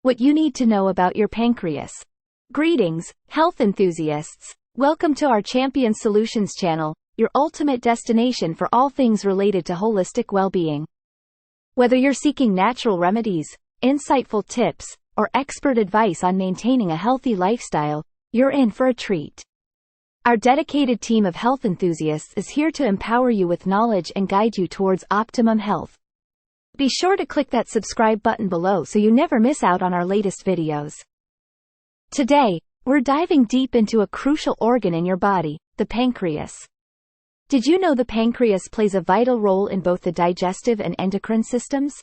what you need to know about your pancreas. Greetings, health enthusiasts. Welcome to our Champion Solutions channel, your ultimate destination for all things related to holistic well-being. Whether you're seeking natural remedies, insightful tips, or expert advice on maintaining a healthy lifestyle, you're in for a treat. Our dedicated team of health enthusiasts is here to empower you with knowledge and guide you towards optimum health. Be sure to click that subscribe button below so you never miss out on our latest videos. Today, we're diving deep into a crucial organ in your body, the pancreas. Did you know the pancreas plays a vital role in both the digestive and endocrine systems?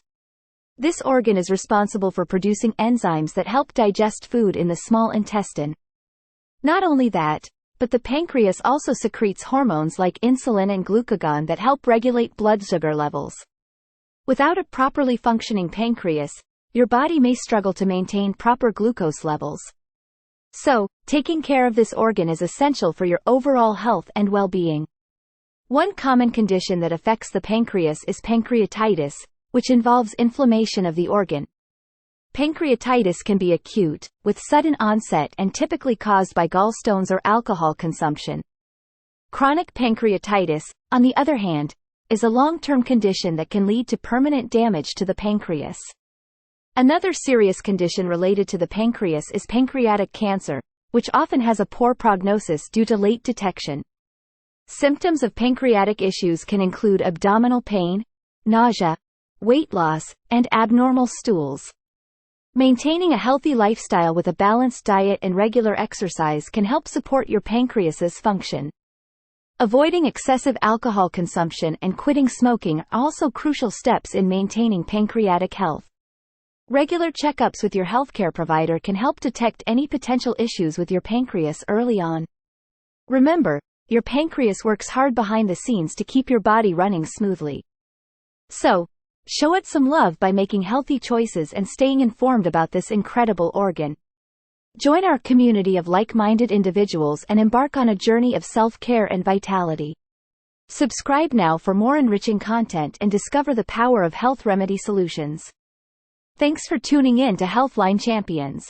This organ is responsible for producing enzymes that help digest food in the small intestine. Not only that, but the pancreas also secretes hormones like insulin and glucagon that help regulate blood sugar levels. Without a properly functioning pancreas, your body may struggle to maintain proper glucose levels. So, taking care of this organ is essential for your overall health and well-being. One common condition that affects the pancreas is pancreatitis, which involves inflammation of the organ. Pancreatitis can be acute, with sudden onset and typically caused by gallstones or alcohol consumption. Chronic pancreatitis, on the other hand, is a long-term condition that can lead to permanent damage to the pancreas. Another serious condition related to the pancreas is pancreatic cancer, which often has a poor prognosis due to late detection. Symptoms of pancreatic issues can include abdominal pain, nausea, weight loss, and abnormal stools. Maintaining a healthy lifestyle with a balanced diet and regular exercise can help support your pancreas's function. Avoiding excessive alcohol consumption and quitting smoking are also crucial steps in maintaining pancreatic health. Regular checkups with your healthcare provider can help detect any potential issues with your pancreas early on. Remember, your pancreas works hard behind the scenes to keep your body running smoothly. So, show it some love by making healthy choices and staying informed about this incredible organ. Join our community of like-minded individuals and embark on a journey of self-care and vitality. Subscribe now for more enriching content and discover the power of health remedy solutions. Thanks for tuning in to Healthline Champions.